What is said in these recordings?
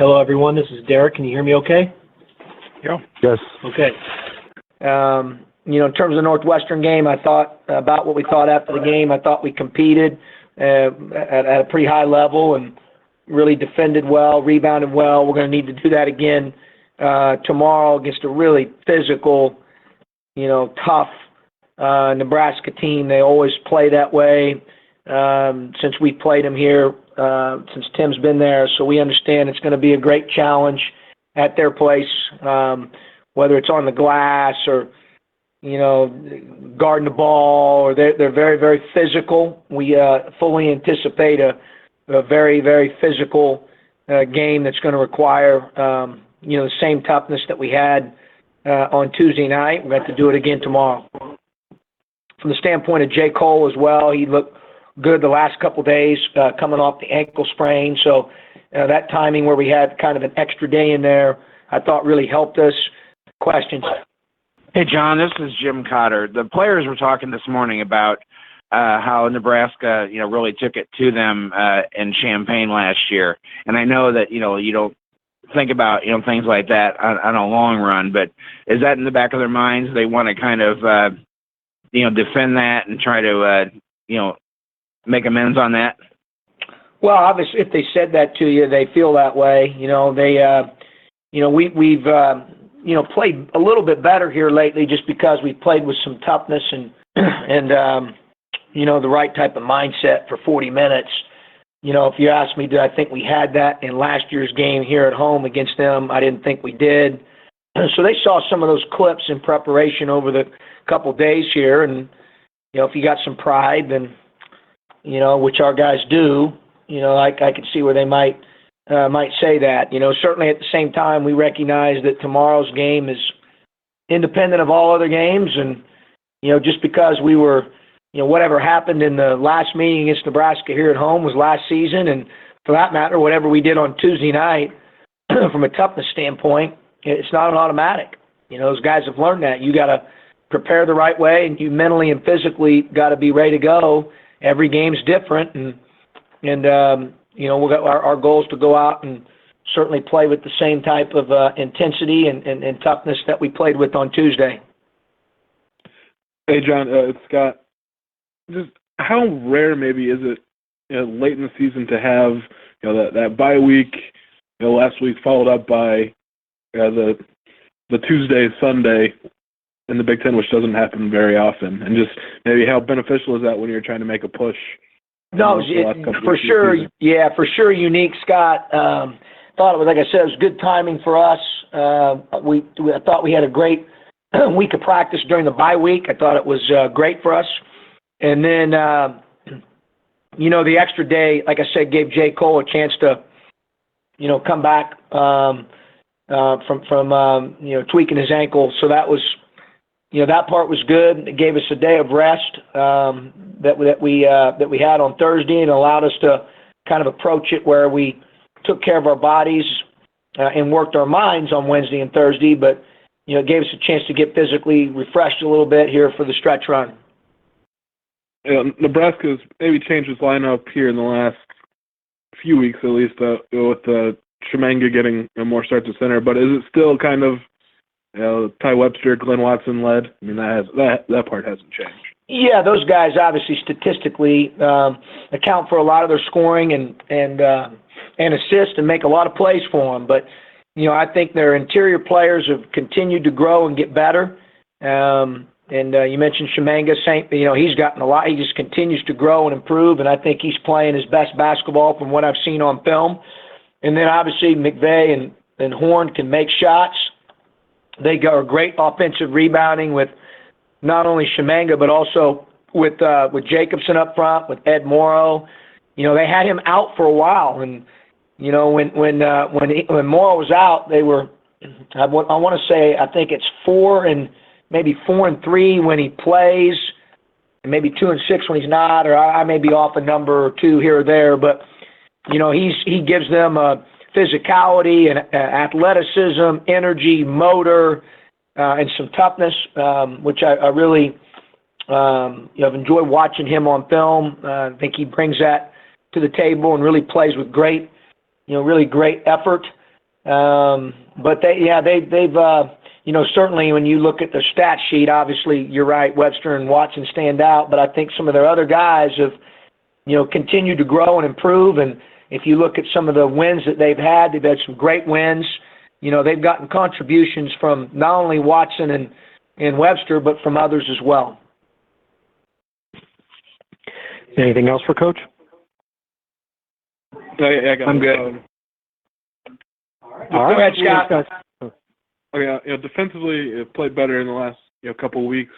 Hello, everyone. This is Derek. Can you hear me okay? Yeah. Yes. Okay. In terms of the Northwestern game, I thought about what we thought after the game. I thought we competed at a pretty high level and really defended well, rebounded well. We're going to need to do that again tomorrow against a really physical, tough Nebraska team. They always play that way since we played them here, since Tim's been there. So we understand it's going to be a great challenge at their place, whether it's on the glass or, guarding the ball, or they're very, very physical. We fully anticipate a very, very physical game that's going to require, the same toughness that we had on Tuesday night. We're going to have to do it again tomorrow. From the standpoint of J. Cole as well, he looked good the last couple of days coming off the ankle sprain. So that timing where we had kind of an extra day in there, I thought really helped us. Questions? Hey, John, this is Jim Cotter. The players were talking this morning about how Nebraska, really took it to them in Champaign last year. And I know that, you don't think about, things like that on a long run, but is that in the back of their minds? They want to kind of, defend that and try to, make amends on that? Well, obviously, if they said that to you, they feel that way. We've played a little bit better here lately just because we've played with some toughness and the right type of mindset for 40 minutes. If you ask me, did I think we had that in last year's game here at home against them? I didn't think we did. So they saw some of those clips in preparation over the couple days here, and if you got some pride, then which our guys do, I can see where they might say that. Certainly at the same time, we recognize that tomorrow's game is independent of all other games, and just because we were, whatever happened in the last meeting against Nebraska here at home was last season, and for that matter, whatever we did on Tuesday night, from a toughness standpoint, it's not an automatic. Those guys have learned that. You got to prepare the right way, and you mentally and physically got to be ready to go. Every game's different, and our goal is to go out and certainly play with the same type of intensity and toughness that we played with on Tuesday. Hey, John, it's Scott. Just how rare maybe is it late in the season to have that bye week, last week followed up by the Tuesday, Sunday in the Big Ten, which doesn't happen very often, and just maybe how beneficial is that when you're trying to make a push? No, for sure. Yeah, for sure. Unique, Scott. Thought it was, like I said, it was good timing for us. I thought we had a great week of practice during the bye week. I thought it was great for us. And then, the extra day, like I said, gave J. Cole a chance to, come back from tweaking his ankle. So that was, that part was good. It gave us a day of rest that we had on Thursday, and allowed us to kind of approach it where we took care of our bodies and worked our minds on Wednesday and Thursday. But it gave us a chance to get physically refreshed a little bit here for the stretch run. Nebraska's maybe changed its lineup here in the last few weeks, at least, with Shemanga getting more starts at center. But is it still kind of Ty Webster, Glenn Watson led? I mean, that part hasn't changed. Yeah, those guys obviously statistically account for a lot of their scoring and assist and make a lot of plays for them. But I think their interior players have continued to grow and get better. And you mentioned Shemanga. He's gotten a lot. He just continues to grow and improve, and I think he's playing his best basketball from what I've seen on film. And then obviously McVeigh and Horn can make shots. They are great offensive rebounding with not only Shemanga but also with Jacobson up front, with Ed Morrow. They had him out for a while, and when Morrow was out, they were. I want to say I think it's 4-3 when he plays, and maybe 2-6 when he's not, or I may be off a number or two here or there, but he gives them a physicality and athleticism, energy, motor, and some toughness, which I really have enjoyed watching him on film. I think he brings that to the table and really plays with great, really great effort. But they've certainly when you look at their stat sheet, obviously you're right, Webster and Watson stand out, but I think some of their other guys have, continued to grow and improve. And if you look at some of the wins that they've had some great wins. They've gotten contributions from not only Watson and Webster, but from others as well. Anything else for Coach? I'm good. All right. Go ahead, Scott. Okay, defensively, it played better in the last couple of weeks.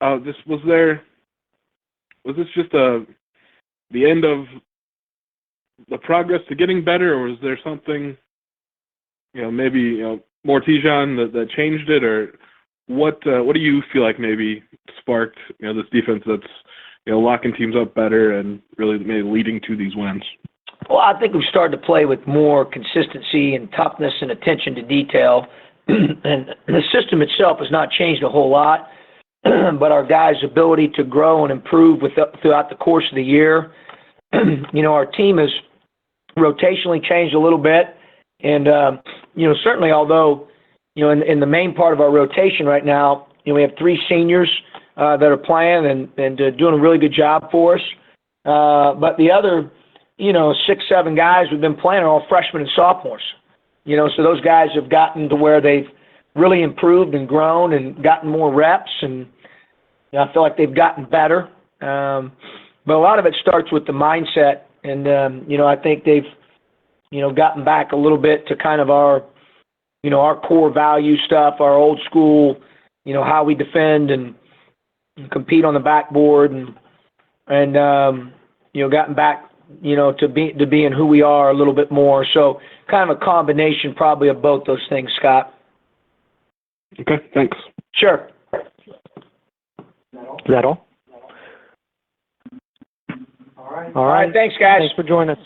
Was this just the end of the progress to getting better, or was there something, maybe more Tijon that changed it, or what do you feel like maybe sparked this defense that's locking teams up better and really maybe leading to these wins? Well, I think we've started to play with more consistency and toughness and attention to detail. And the system itself has not changed a whole lot, but our guys' ability to grow and improve throughout the course of the year. Our team has rotationally changed a little bit. And, certainly although, in the main part of our rotation right now, we have 3 seniors that are playing and doing a really good job for us. But the other, 6, 7 guys we've been playing are all freshmen and sophomores. So those guys have gotten to where they've really improved and grown and gotten more reps, and I feel like they've gotten better. But a lot of it starts with the mindset, and I think they've gotten back a little bit to kind of our core value stuff, our old school, how we defend and compete on the backboard, and gotten back to being who we are a little bit more. So kind of a combination probably of both those things, Scott. Okay, thanks. Sure. Is that all? All right. Thanks, guys. Thanks for joining us.